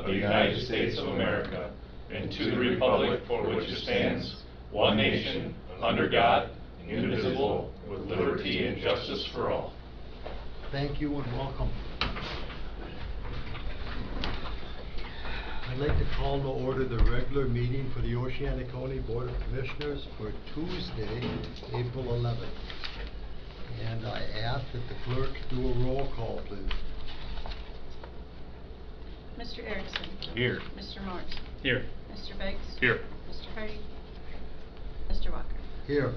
of the United States of America, and to the republic for which it stands, one nation, under God, indivisible, with liberty and justice for all. Thank you and welcome. I'd like to call to order the regular meeting for the Oceana County Board of Commissioners for Tuesday, April 11th. And I ask that the clerk do a roll call, please. Mr. Erickson. Here. Mr. Morris. Here. Mr. Beggs. Here. Mr. Hardy. Mr. Walker. Here.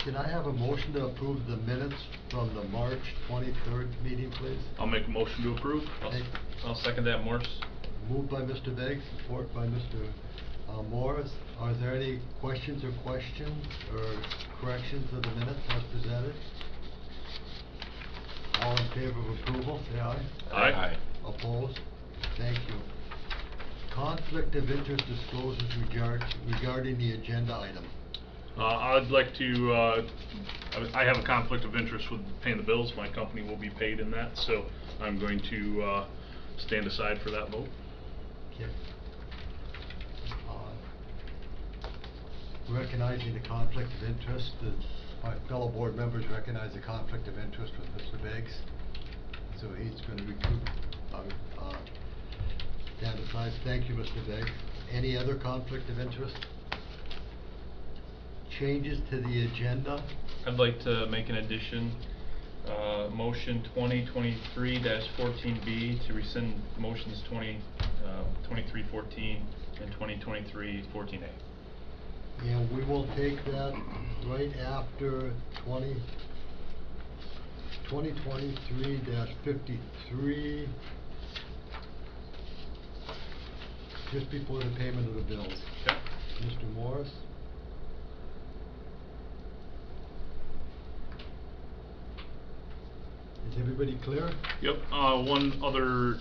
Can I have a motion to approve the minutes from the March 23rd meeting, please? I'll make a motion to approve. I'll second that, Morris. Moved by Mr. Beggs, support by Mr. Morris. Are there any questions or corrections of the minutes as presented? All in favor of approval, say aye. Aye. Opposed? Thank you. Conflict of interest disclosures regarding the agenda item. I'd like to, I have a conflict of interest with paying the bills. My company will be paid in that, so I'm going to stand aside for that vote. Okay. Recognizing the conflict of interest, my fellow board members recognize the conflict of interest with Mr. Beggs, so he's going to stand aside. Thank you, Mr. Beggs. Any other conflict of interest? Changes to the agenda? I'd like to make an addition, motion 2023-14B to rescind motions 2314 and 2023-14A. And we will take that right after 2023-53, just before the payment of the bills. Okay. Mr. Morris? Is everybody clear? Yep. One other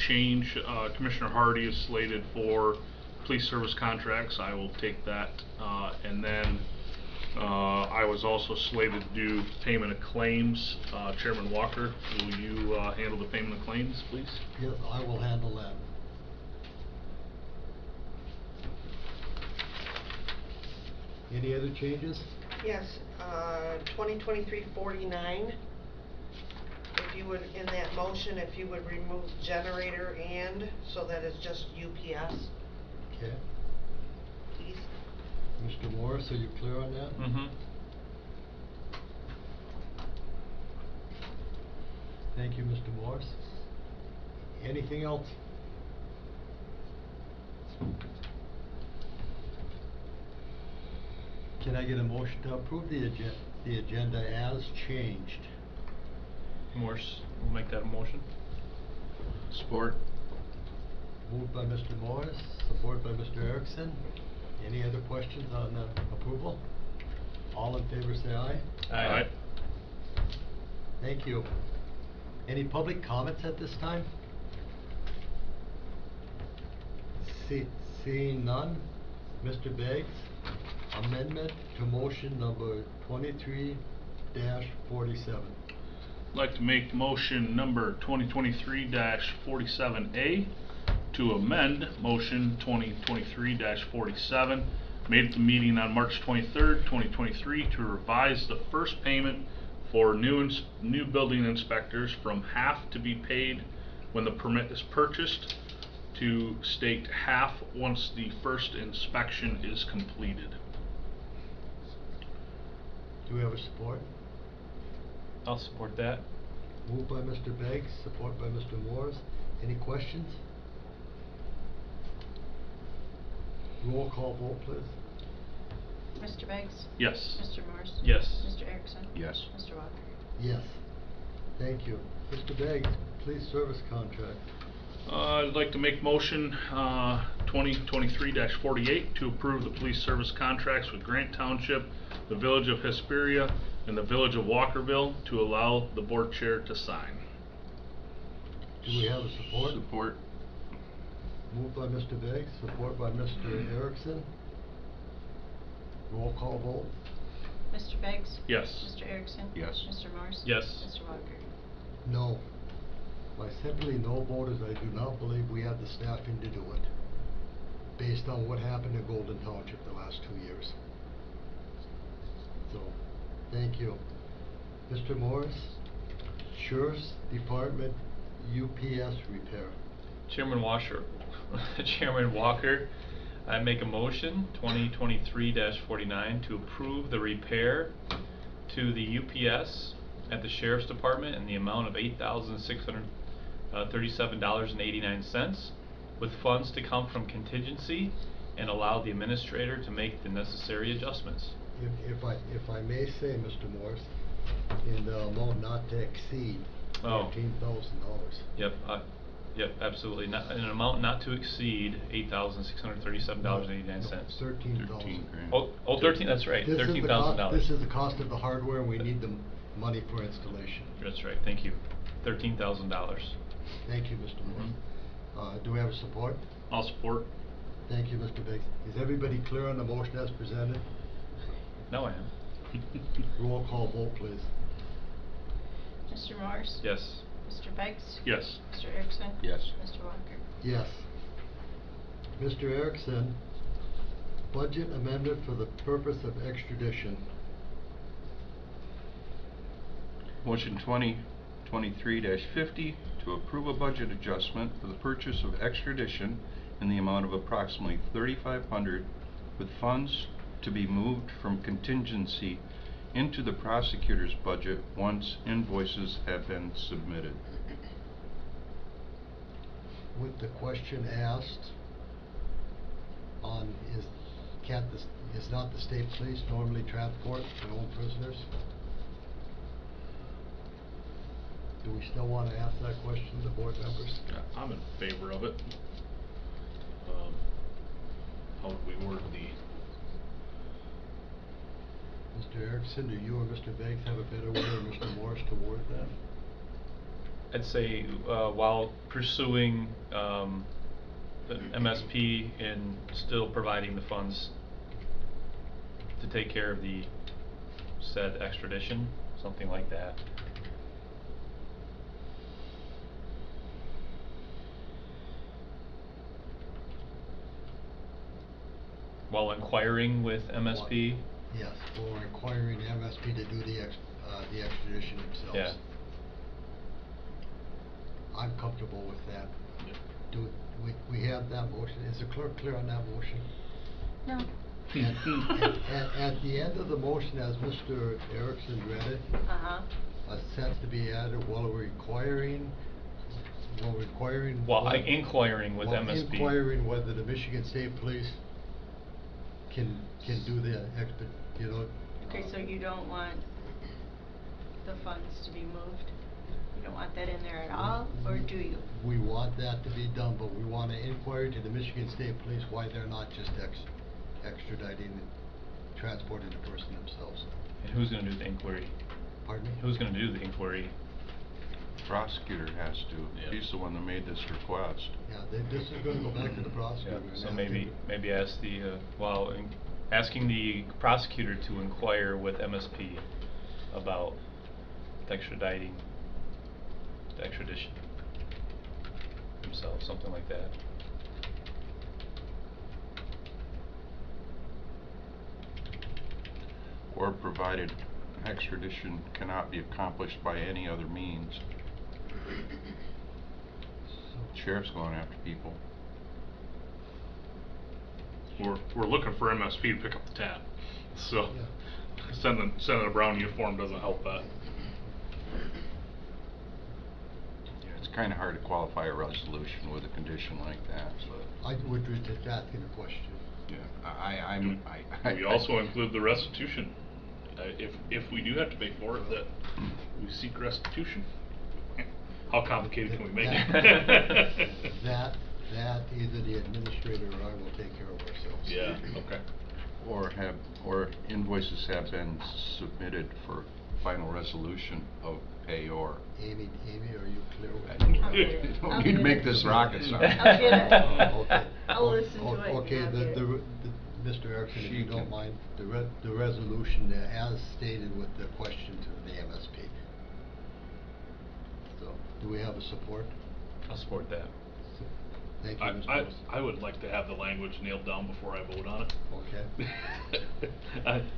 change, Commissioner Hardy is slated for police service contracts. I will take that. And then I was also slated to do payment of claims. Chairman Walker, will you handle the payment of claims, please? Yes, I will handle that. Any other changes? Yes, 2023-49. If you would, in that motion, if you would remove generator and, so that it's just UPS. Okay. Please. Mr. Morris, are you clear on that? Mm-hmm. Thank you, Mr. Morris. Anything else? Can I get a motion to approve the agenda as changed? Morris will make that a motion. Support. Moved by Mr. Morris, support by Mr. Erickson. Any other questions on approval? All in favor say aye. Aye. Thank you. Any public comments at this time? Seeing none, Mr. Beggs, amendment to motion number 23-47. I'd like to make motion number 2023-47A to amend motion 2023-47 made at the meeting on March 23rd, 2023 to revise the first payment for new building inspectors from half to be paid when the permit is purchased to state half once the first inspection is completed. Do we have a support? I'll support that. Moved by Mr. Beggs, support by Mr. Morris. Any questions? Roll call vote, please. Mr. Beggs. Yes. Mr. Morris. Yes. Mr. Erickson. Yes. Mr. Walker. Yes. Thank you. Mr. Beggs, police service contract. I'd like to make motion 2023-48 to approve the police service contracts with Grant Township, the Village of Hesperia, and the Village of Walkerville to allow the board chair to sign. Do we have a support? Support. Moved by Mr. Beggs, support by Mr. Erickson. Roll call vote. Mr. Beggs. Yes. Mr. Erickson. Yes. Mr. Morris. Yes. Mr. Walker. No. By simply no vote is I do not believe we have the staffing to do it, based on what happened in Golden Township the last 2 years. So, thank you. Mr. Morris, Sheriff's Department UPS repair. Chairman Walker, I make a motion 2023-49 to approve the repair to the UPS at the Sheriff's Department in the amount of $8,637.89 with funds to come from contingency and allow the administrator to make the necessary adjustments. If I may say, Mr. Morris, in the amount not to exceed $13,000. Yep, absolutely. Not an amount not to exceed $8,637.89. 13,000. Oh, 13. That's right. This is the $13,000. This is the cost of the hardware, and we need the money for installation. That's right. Thank you. $13,000. Thank you, Mr. Morris. Do we have a support? I'll support. Thank you, Mr. Biggs. Is everybody clear on the motion as presented? No, I am. Roll call vote, please. Mr. Morris? Yes. Mr. Beggs? Yes. Mr. Erickson? Yes. Mr. Walker? Yes. Mr. Erickson, budget amendment for the purpose of extradition. Motion 2023-50 to approve a budget adjustment for the purchase of extradition in the amount of approximately $3,500 with funds to be moved from contingency into the prosecutor's budget once invoices have been submitted. With the question asked on is not the state police normally transport their own prisoners? Do we still want to ask that question to the board members? I'm in favor of it. How would we word the? Mr. Erickson, do you or Mr. Beggs have a better way, or Mr. Morris, to word that? I'd say while pursuing the MSP and still providing the funds to take care of the said extradition, something like that. While inquiring with MSP. Yes, or requiring MSP to do the extradition themselves. Yeah. I'm comfortable with that. Yep. Do we have that motion? Is the clerk clear on that motion? No. At the end of the motion, as Mr. Erickson read it, Uh-huh. a sentence to be added while requiring. While inquiring with while MSP. inquiring whether the Michigan State Police can do the Okay, so you don't want the funds to be moved? You don't want that in there at all, or do you? We want that to be done, but we want to inquire to the Michigan State Police why they're not just extraditing and transporting the person themselves. And who's going to do the inquiry? Pardon me? Who's going to do the inquiry? Prosecutor has to. Yep. He's the one that made this request. Yeah, this is going to go back to the prosecutor. and So ask maybe him- ask the asking the prosecutor to inquire with MSP about extraditing the extradition themselves, something like that. Or provided extradition cannot be accomplished by any other means. Sheriff's going after people. We're looking for MSP to pick up the tab. So Yeah. sending a brown uniform doesn't help that. Yeah, it's kind of hard to qualify a resolution with a condition like that, but. I would just asking a question. Yeah, We also include the restitution. If we do have to pay for it, that we seek restitution. How complicated can we make it? That either the administrator or I will take care of ourselves. Yeah, okay. Or invoices have been submitted for final resolution of pay or. Amy, are you clear with I that? I'll get it. You I'll don't need to get make it. this rocket science. I'll get it. Okay. I'll listen to it and Okay, I'll get it. Mr. Erickson, if She you don't can- mind, the resolution as stated with the question to the MSP. So, Do we have a support? I'll support that. Thank you, Mr. Morris. I would like to have the language nailed down before I vote on it. Okay.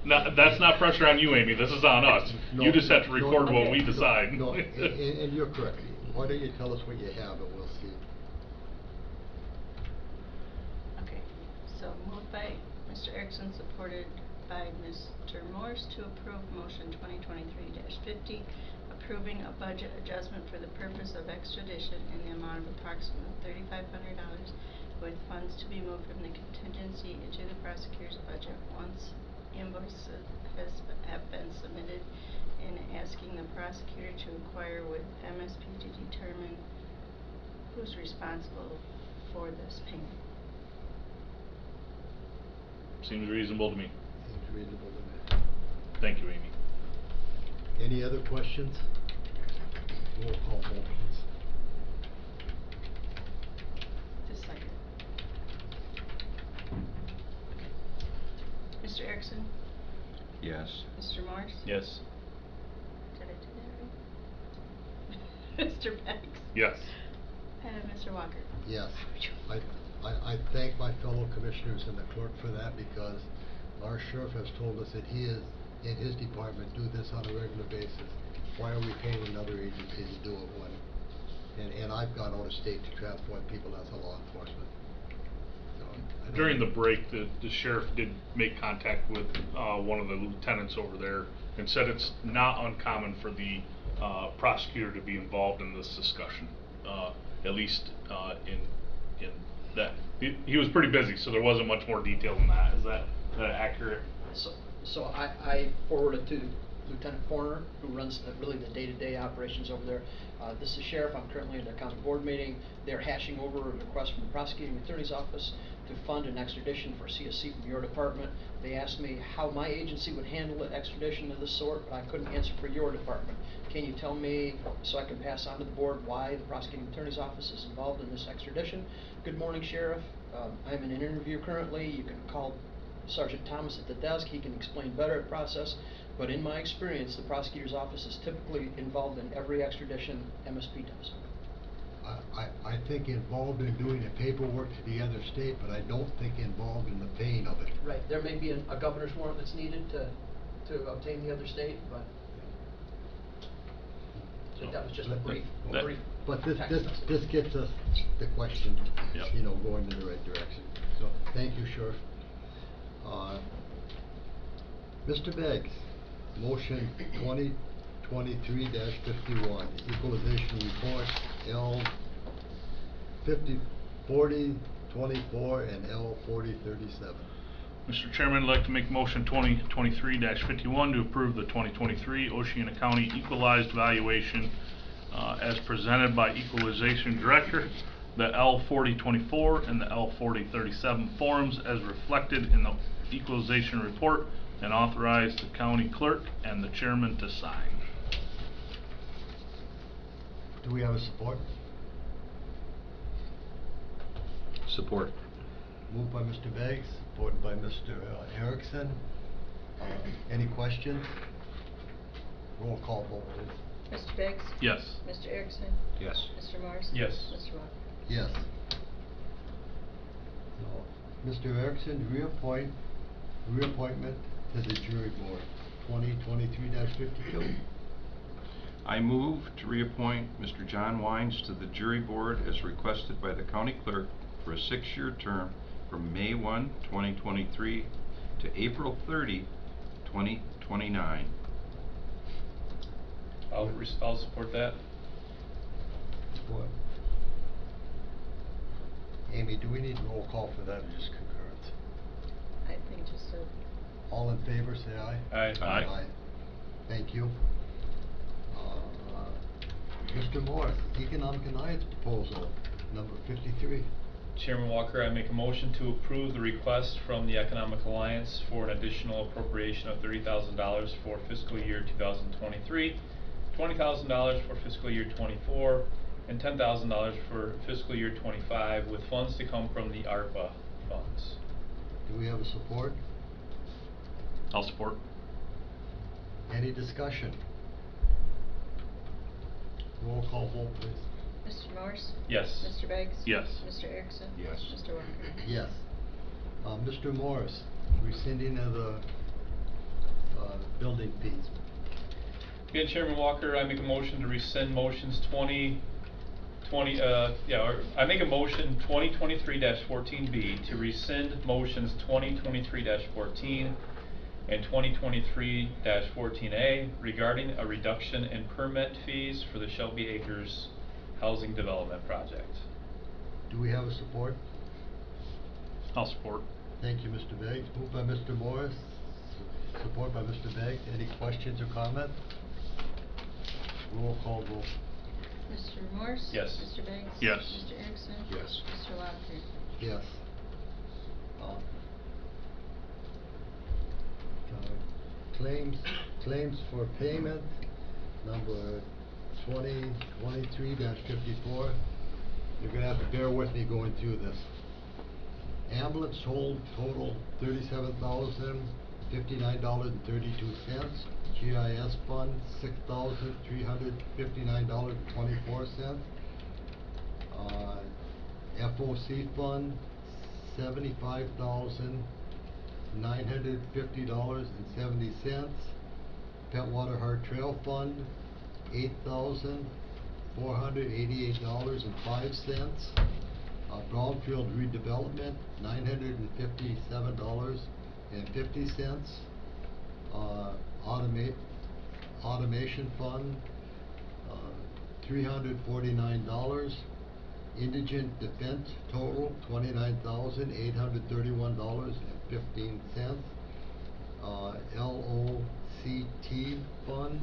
That's not pressure on you, Amy, this is on us. No, You just have to no, record what we no, decide. No, and you're correct. Why don't you tell us what you have and we'll see. Okay, so moved by Mr. Erickson, supported by Mr. Morse to approve motion 2023-50, approving a budget adjustment for the purpose of extradition in the amount of approximately $3,500 with funds to be moved from the contingency into the prosecutor's budget once invoices have been submitted, and asking the prosecutor to inquire with MSP to determine who's responsible for this payment. Seems reasonable to me. Seems reasonable to me. Thank you, Amy. Any other questions? Roll call vote, please. Just a second. Mr. Erickson? Yes. Mr. Morse? Yes. Did I do that right? Mr. Beggs? Yes. And Mr. Walker? Yes. I thank my fellow commissioners and the clerk for that, because our sheriff has told us that he is, in his department, do this on a regular basis. Why are we paying another agency to do it when, and I've gone out of state to transport people as a law enforcement. So, I don't- During the break, the sheriff did make contact with one of the lieutenants over there and said it's not uncommon for the prosecutor to be involved in this discussion, at least in that. He was pretty busy, so there wasn't much more detail than that. Is that accurate? So I forwarded to Lieutenant Forner, who runs really the day-to-day operations over there. This is the sheriff. I'm currently in their county board meeting. They're hashing over a request from the prosecuting attorney's office to fund an extradition for CSC from your department. They asked me how my agency would handle an extradition of this sort, but I couldn't answer for your department. Can you tell me, so I can pass on to the board, why the prosecuting attorney's office is involved in this extradition? Good morning, Sheriff. I'm in an interview currently. You can call Sergeant Thomas at the desk. He can explain better the process. But in my experience, the prosecutor's office is typically involved in every extradition MSP does. I think involved in doing the paperwork to the other state, but I don't think involved in the paying of it. Right. There may be a governor's warrant that's needed to obtain the other state, but so that was just a brief. But this text message. this gets us the question, Yep. you know, going in the right direction. So thank you, Sheriff. Mr. Beggs, motion 2023-51, equalization report L 504024 and L 4037. Mr. Chairman, I'd like to make motion 2023-51 to approve the 2023 Oceana County Equalized Valuation as presented by Equalization Director, the L4024 and the L4037 forms as reflected in the equalization report, and authorize the county clerk and the chairman to sign. Do we have a support? Support. Moved by Mr. Beggs, supported by Mr. Erickson. Any questions? Roll call vote, please. Mr. Beggs? Yes. Mr. Erickson? Yes. Mr. Morse? Yes. Mr. Walker? Yes. So, Mr. Erickson, reappointment to the jury board, 2023-52. I move to reappoint Mr. John Wines to the jury board as requested by the county clerk for a 6-year term from May 1, 2023 to April 30, 2029. I'll support that. Support. Amy, do we need roll call for that or just concurrence? I think just a, All in favor, say aye. Aye. Aye. Thank you. Mr. Morris, Economic Alliance proposal, number 53. Chairman Walker, I make a motion to approve the request from the Economic Alliance for an additional appropriation of $30,000 for fiscal year 2023, $20,000 for fiscal year 24, and $10,000 for fiscal year 25, with funds to come from the ARPA funds. Do we have a support? I'll support. Any discussion? Roll call vote, please. Mr. Morse? Yes. Mr. Beggs? Yes. Mr. Erickson? Yes. Mr. Walker? Yes. Mr. Morris, rescinding of the building fees. Again, Chairman Walker, I make a motion to rescind motions I make a motion 2023-14B to rescind motions 2023-14 and 2023-14A regarding a reduction in permit fees for the Shelby Acres Housing Development Project. Do we have a support? I'll support. Thank you, Mr. Beggs. Moved by Mr. Morris, support by Mr. Beggs. Any questions or comment? Roll call vote. Mr. Morse? Yes. Mr. Beggs? Yes. Mr. Erickson? Yes. Mr. Walker? Yes. Claims for payment, number 2023-54. You're gonna have to bear with me going through this. Ambulance hold total $37,059.32. GIS fund $6,359.24. FOC fund $75,950.70. Petwater Heart Trail fund $8,488.05. Brownfield redevelopment $957.50. Automation fund $349. Indigent defense total $29,831.15. LOCT fund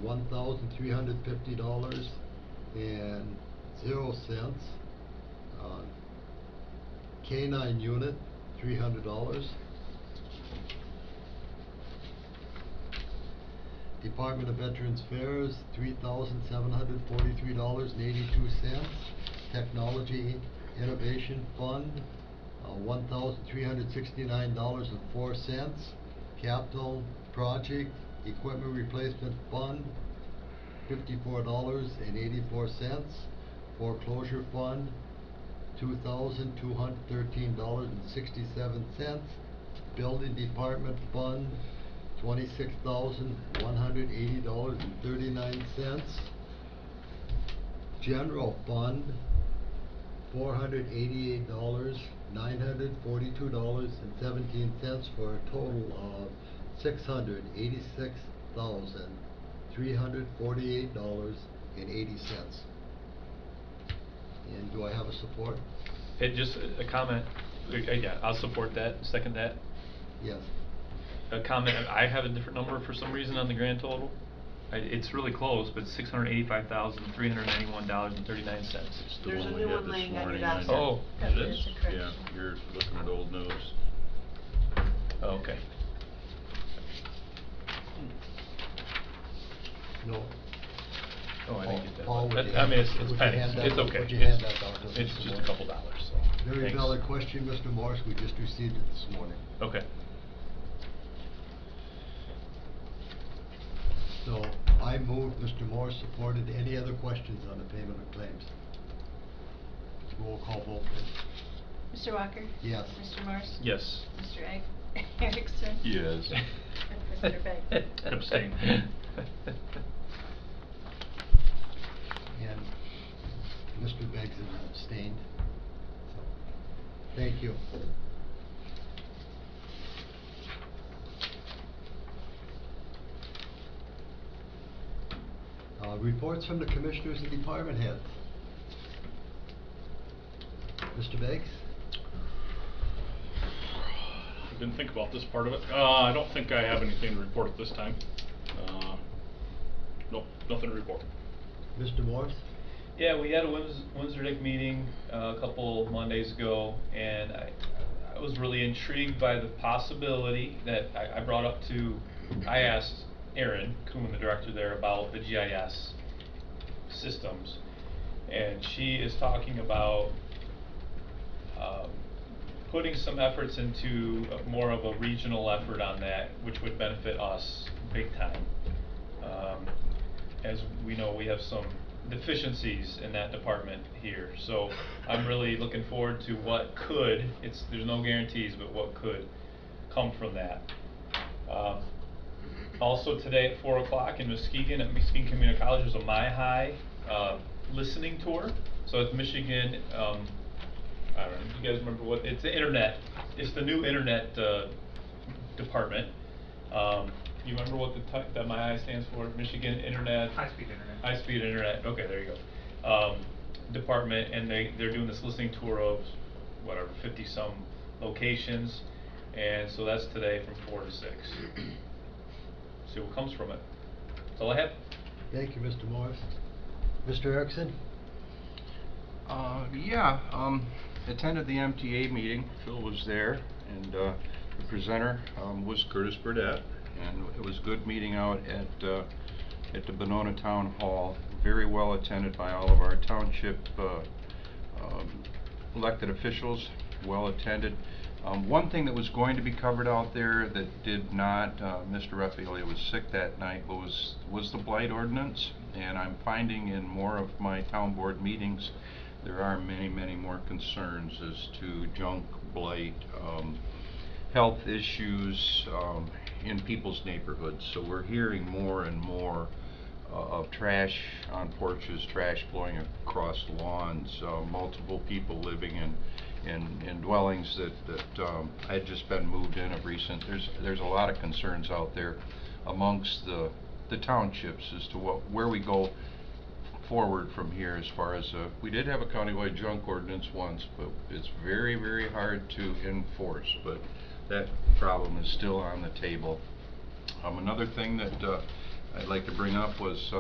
$1,350.00. K-9 unit $300. Department of Veterans Affairs $3,743.82. Technology Innovation Fund $1,369.04. Capital Project Equipment Replacement Fund $54.84. Foreclosure Fund $2,213.67. Building Department Fund $26,180.39. General Fund $488,942.17 for a total of $686,348.80. And do I have a support? Just a comment. Yeah, I'll support that. Second that. Yes. A comment. I have a different number for some reason on the grand total. It's really close, but it's $685,391.39. It's the There's one a we new had one this laying on your morning. desk. Oh, That it is is? a correction. Yeah, you're looking at old news. Oh, okay. No. Oh, I didn't get that. Paul, would you I mean, it's would you pennies. hand that- It's okay. would you hand It's, that down to it's Mr. just a Morris? couple dollars, so. Very Thanks. valid question, Mr. Morris. We just received it this morning. Okay. So I moved, Mr. Morris supported. Any other questions on the payment of claims? Roll call vote, please. Mr. Walker? Yes. Mr. Morse? Yes. Mr. Erickson? Yes. And Mr. Beggs? Abstain. And Mr. Beggs has abstained. So, thank you. Reports from the commissioners and department heads. Mr. Beggs? I didn't think about this part of it. I don't think I have anything to report at this time. Nope, nothing to report. Mr. Morris? Yeah, we had a Windsor Dick meeting a couple Mondays ago, and I was really intrigued by the possibility that I brought up to, I asked Erin Kuhn, the director there, about the GIS systems, and she is talking about putting some efforts into more of a regional effort on that, which would benefit us big time. As we know, we have some deficiencies in that department here. So I'm really looking forward to what could, there's no guarantees, but what could come from that. Also today at 4 o'clock in Muskegon, at Muskegon Community College, there's a My High listening tour. So it's Michigan, I don't know, do you guys remember what, it's the internet, it's the new internet department. You remember what that My High stands for? Michigan Internet? High-speed internet. High-speed internet, okay, there you go. Department, and they're doing this listening tour of, whatever, 50-some locations. And so that's today from 4 to 6. See what comes from it. That's all I have. Thank you, Mr. Morris. Mr. Erickson? Attended the MTA meeting. Phil was there, and the presenter was Curtis Burdette, and it was good meeting out at the Benona Town Hall. Very well attended by all of our township elected officials. Well attended. One thing that was going to be covered out there that did not, Mr. Raffaele was sick that night, was the blight ordinance. And I'm finding in more of my town board meetings there are many more concerns as to junk, blight, health issues in people's neighborhoods. So we're hearing more and more of trash on porches, trash blowing across lawns, multiple people living in dwellings that had just been moved in of recent. There's a lot of concerns out there amongst the townships as to where we go forward from here. As far as we did have a countywide junk ordinance once, but it's very hard to enforce. But that problem is still on the table. Another thing that I'd like to bring up was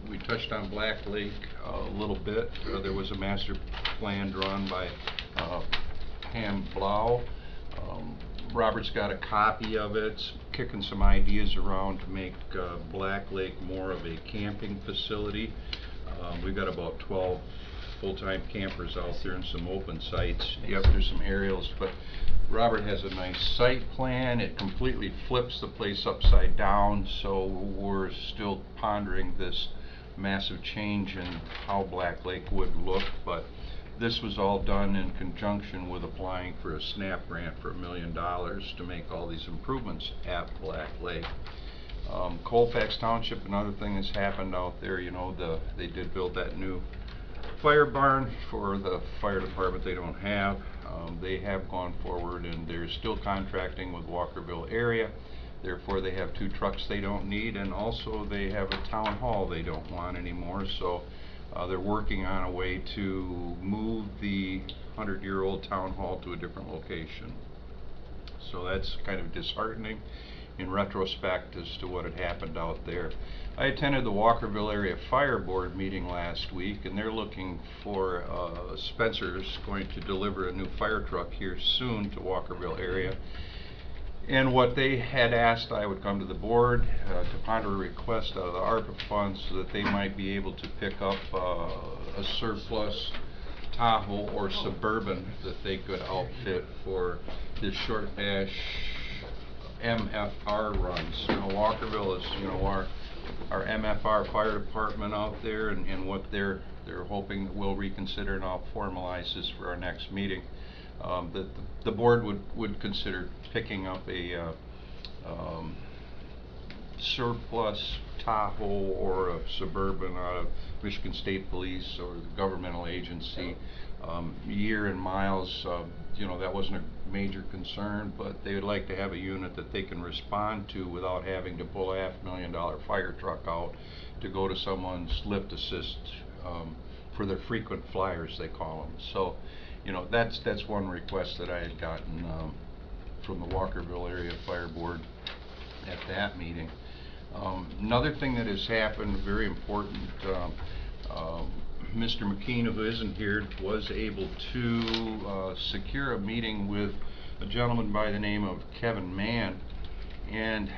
we touched on Black Lake a little bit. There was a master plan drawn by Pam Blau. Robert's got a copy of it, kicking some ideas around to make Black Lake more of a camping facility. We've got about 12 full-time campers out there and some open sites. Yep, there's some aerials, but Robert has a nice site plan. It completely flips the place upside down, so we're still pondering this massive change in how Black Lake would look, but this was all done in conjunction with applying for a SNAP grant for $1 million to make all these improvements at Black Lake. Colfax Township, another thing that's happened out there, you know, they did build that new fire barn for the fire department they don't have. They have gone forward and they're still contracting with Walkerville area. Therefore they have 2 trucks they don't need, and also they have a town hall they don't want anymore. So they're working on a way to move the 100-year-old town hall to a different location. So that's kind of disheartening in retrospect as to what had happened out there. I attended the Walkerville Area Fire Board meeting last week, and they're looking for Spencer's going to deliver a new fire truck here soon to Walkerville area. And what they had asked I would come to the board to ponder a request out of the ARPA funds so that they might be able to pick up a surplus Tahoe or Suburban that they could outfit for this short dash MFR runs. You know, Walkerville is, you know, our MFR fire department out there, and what they're hoping that we'll reconsider, and I'll formalize this for our next meeting. That the board would consider picking up a surplus Tahoe or a Suburban out of Michigan State Police or the governmental agency. Year and miles, you know, that wasn't a major concern, but they would like to have a unit that they can respond to without having to pull a $500,000 fire truck out to go to someone's lift assist for their frequent flyers, they call them. So, you know, that's one request that I had gotten from the Walkerville Area Fire Board at that meeting. Another thing that has happened, very important, Mr. McKean, who isn't here, was able to secure a meeting with a gentleman by the name of Kevin Mann. And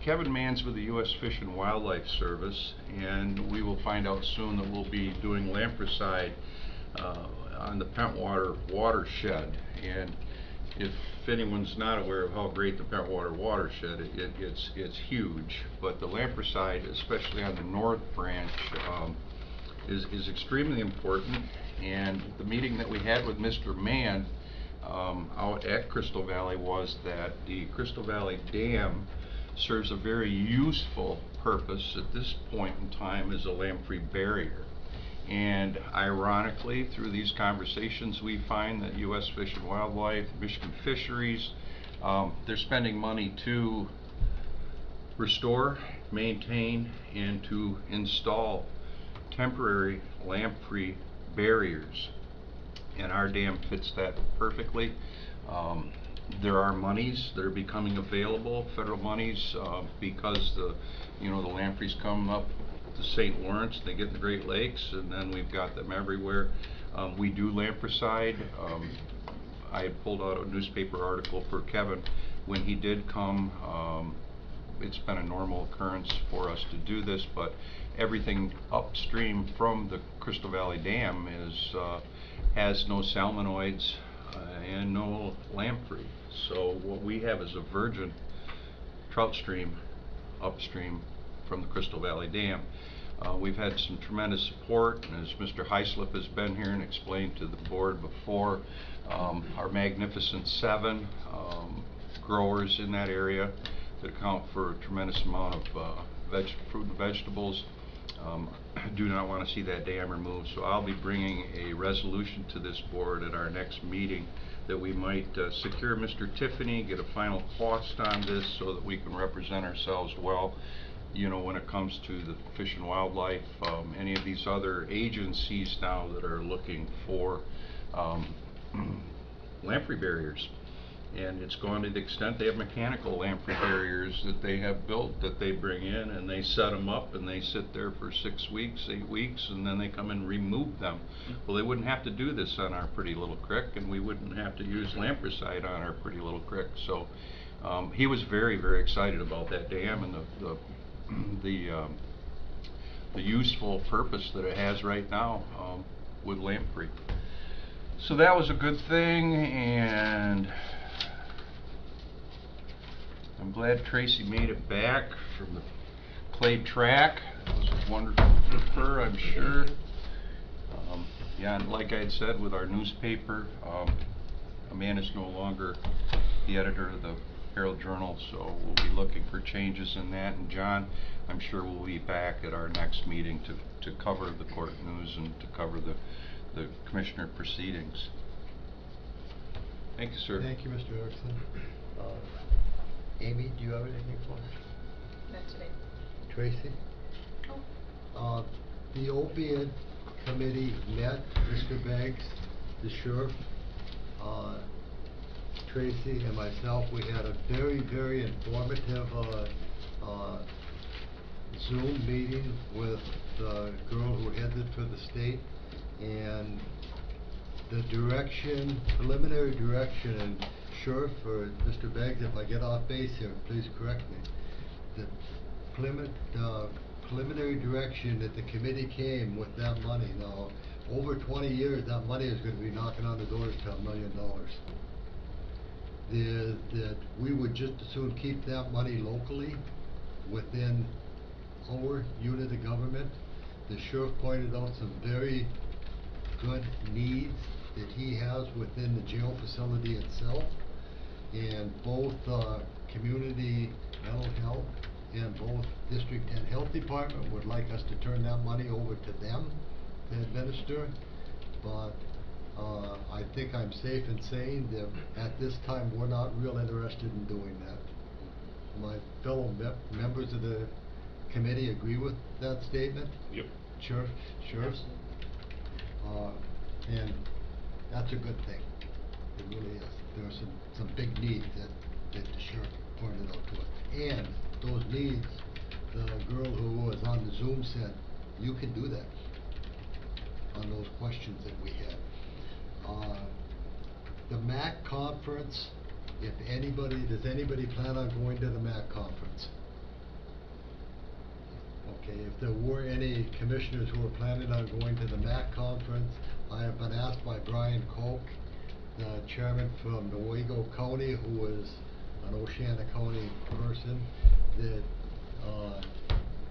Kevin Mann's with the U.S. Fish and Wildlife Service, and we will find out soon that we'll be doing lampricide on the Pentwater watershed. And if anyone's not aware of how great the Pentwater watershed, it's huge. But the lampricide, especially on the north branch, is extremely important. And the meeting that we had with Mr. Mann out at Crystal Valley was that the Crystal Valley Dam serves a very useful purpose at this point in time as a lamprey barrier. And ironically, through these conversations, we find that U.S. Fish and Wildlife, Michigan Fisheries, they're spending money to restore, maintain, and to install temporary lamprey barriers. And our dam fits that perfectly. There are monies that are becoming available, federal monies, because the lampreys come up to St. Lawrence, they get in the Great Lakes, and then we've got them everywhere. We do lampricide. I had pulled out a newspaper article for Kevin when he did come. It's been a normal occurrence for us to do this, but everything upstream from the Crystal Valley Dam has no salmonoids and no lamprey. So what we have is a virgin trout stream upstream from the Crystal Valley Dam. We've had some tremendous support, and as Mr. Heislip has been here and explained to the board before, our Magnificent Seven growers in that area that account for a tremendous amount of fruit and vegetables do not want to see that dam removed. So I'll be bringing a resolution to this board at our next meeting that we might secure Mr. Tiffany, get a final cost on this so that we can represent ourselves well, when it comes to the Fish and Wildlife, any of these other agencies now that are looking for lamprey barriers. And it's gone to the extent they have mechanical lamprey barriers that they have built that they bring in, and they set them up and they sit there for 6 weeks, 8 weeks, and then they come and remove them. Well, they wouldn't have to do this on our pretty little creek, and we wouldn't have to use lampricide on our pretty little creek. So he was very, very excited about that dam and the useful purpose that it has right now with lamprey. So that was a good thing, and I'm glad Tracy made it back from the clay track. It was wonderful for her, I'm sure. Yeah, and like I had said with our newspaper, Amanda's no longer the editor of the Herald Journal, so we'll be looking for changes in that. And John, I'm sure we'll be back at our next meeting to cover the court news and to cover the commissioner proceedings. Thank you, sir. Thank you, Mr. Erickson. Amy, do you have anything for us? Not today. Tracy? Oh. The opiate committee met, Mr. Beggs, the sheriff, Tracy and myself. We had a very, very informative Zoom meeting with the girl who headed for the state, and the preliminary direction, and Sheriff or Mr. Beggs, if I get off base here, please correct me. The preliminary direction that the committee came with that money. Now, over 20 years, that money is going to be knocking on the doors to $1 million. That we would just as soon keep that money locally within our unit of government. The sheriff pointed out some very good needs that he has within the jail facility itself, and both community mental health and both district and health department would like us to turn that money over to them to administer. But I think I'm safe in saying that at this time we're not real interested in doing that. My fellow members of the committee agree with that statement? Yep. Sheriffs? And that's a good thing. It really is. There are some big needs that the sheriff pointed out to us. And those needs, the girl who was on the Zoom said, you can do that on those questions that we had. The MAC conference, does anybody plan on going to the MAC conference? Okay, if there were any commissioners who were planning on going to the MAC conference, I have been asked by Brian Koch, the chairman from Newaygo County, who is an Oceana County person, that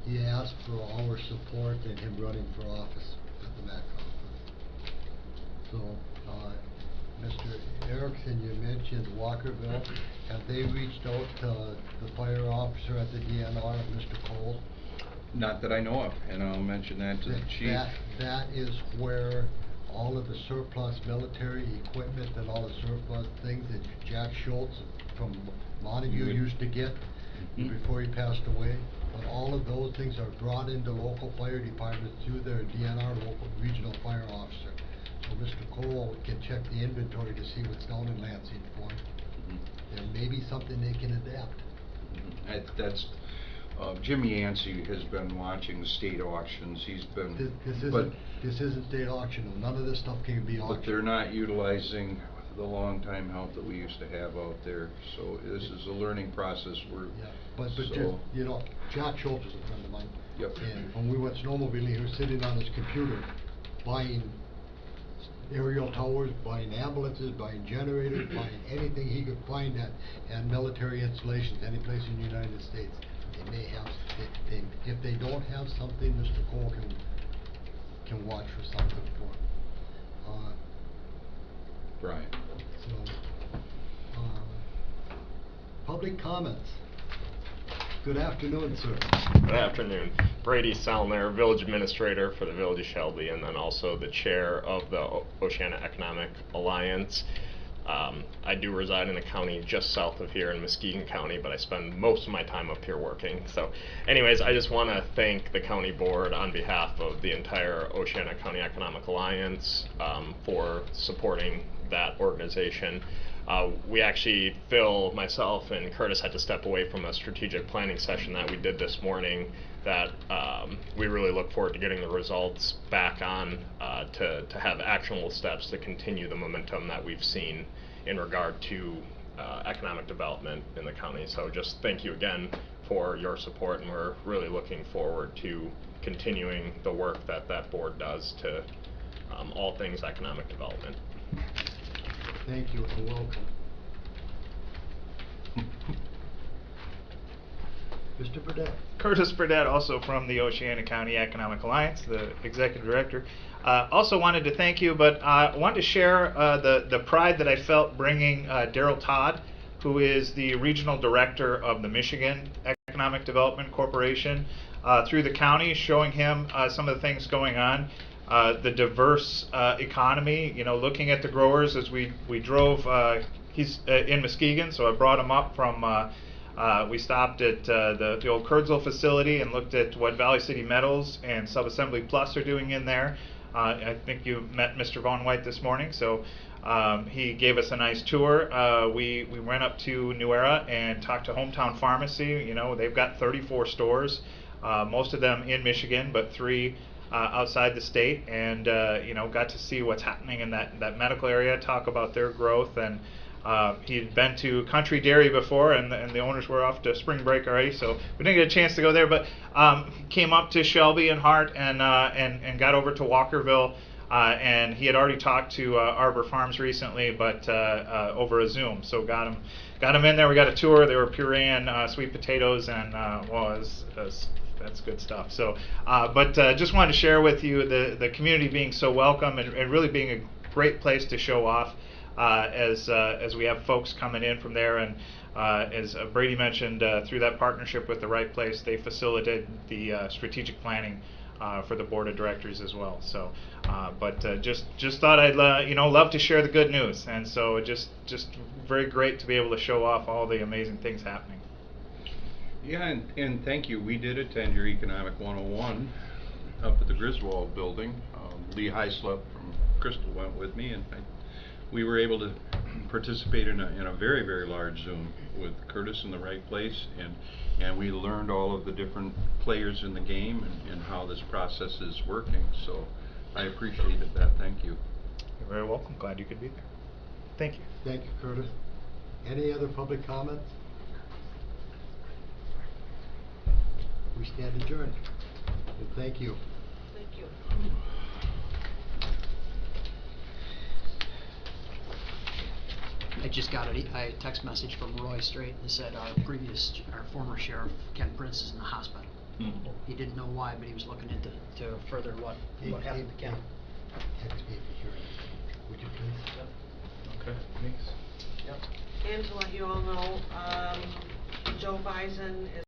he asked for our support in him running for office. at the MAC conference. So, Mr. Erickson, you mentioned Walkerville. Have they reached out to the fire officer at the DNR, Mr. Cole? Not that I know of, and I'll mention that to the chief. That is where all of the surplus military equipment and all the surplus things that Jack Schultz from Montague used to get before he passed away. But all of those things are brought into local fire departments through their DNR, local regional fire officer. So Mr. Cole can check the inventory to see what's down in Lansing for him. There may be something they can adapt. That's Jimmy Yancey has been watching the state auctions. He's been, This isn't state auction. None of this stuff can be auctioned. but they're not utilizing the long-time help that we used to have out there. So this is a learning process. Yeah, but so, just, you know, Jack Schultz is a friend of mine. Yep. And when we went snowmobiling, he was sitting on his computer buying aerial towers, buying ambulances, buying generators, buying anything he could find and military installations any place in the United States. They may have, if they don't have something, Mr. Cole can watch for something for him. Brian. So, public comments. Good afternoon, sir. Good afternoon. Brady Selner, Village Administrator for the Village of Shelby, and then also the Chair of the Oceana Economic Alliance. I do reside in a county just south of here in Muskegon County, but I spend most of my time up here working. So anyways, I just want to thank the county board on behalf of the entire Oceana County Economic Alliance for supporting that organization. We actually, Phil, myself, and Curtis had to step away from a strategic planning session that we did this morning that we really look forward to getting the results back on to have actionable steps to continue the momentum that we've seen in regard to economic development in the county. So just thank you again for your support, and we're really looking forward to continuing the work that that board does to all things economic development. Thank you and welcome. Mr. Burdett. Curtis Burdett, also from the Oceana County Economic Alliance, the Executive Director. Also wanted to thank you, but I wanted to share the pride that I felt bringing Daryl Todd, who is the Regional Director of the Michigan Economic Development Corporation, through the county, showing him some of the things going on. The diverse economy, you know, looking at the growers as we drove, he's in Muskegon, so I brought him up from, we stopped at the old Kurdsville facility and looked at what Valley City Metals and Subassembly Plus are doing in there. I think you met Mr. Von White this morning, so he gave us a nice tour. We went up to New Era and talked to Hometown Pharmacy. You know, they've got 34 stores, most of them in Michigan, but 3 outside the state, and you know, got to see what's happening in that medical area, talk about their growth. And he'd been to Country Dairy before, and the owners were off to spring break already, so we didn't get a chance to go there, but came up to Shelby and Hart and got over to Walkerville, and he had already talked to Arbor Farms recently, but over a Zoom, so got him in there. We got a tour. They were pureeing sweet potatoes, and well, that's good stuff. So, but just wanted to share with you the community being so welcome and really being a great place to show off as we have folks coming in from there. And as Brady mentioned, through that partnership with The Right Place, they facilitated the strategic planning for the board of directors as well. So, but just thought I'd you know, love to share the good news, and so just very great to be able to show off all the amazing things happening. Yeah, and thank you. We did attend your Economic 101 up at the Griswold building. Lee Heislop from Crystal went with me, and we were able to participate in a very, very large Zoom with Curtis in The Right Place, and we learned all of the different players in the game and how this process is working. So I appreciated that. Thank you. You're very welcome. Glad you could be there. Thank you. Thank you, Curtis. Any other public comments? We stand adjourned. And thank you. Thank you. I just got a text message from Roy Strait that said our former sheriff, Ken Prince, is in the hospital. He didn't know why, but he was looking into further what happened to Ken. Would you please? Okay, thanks. Yep. And to let you all know, Joe Bison is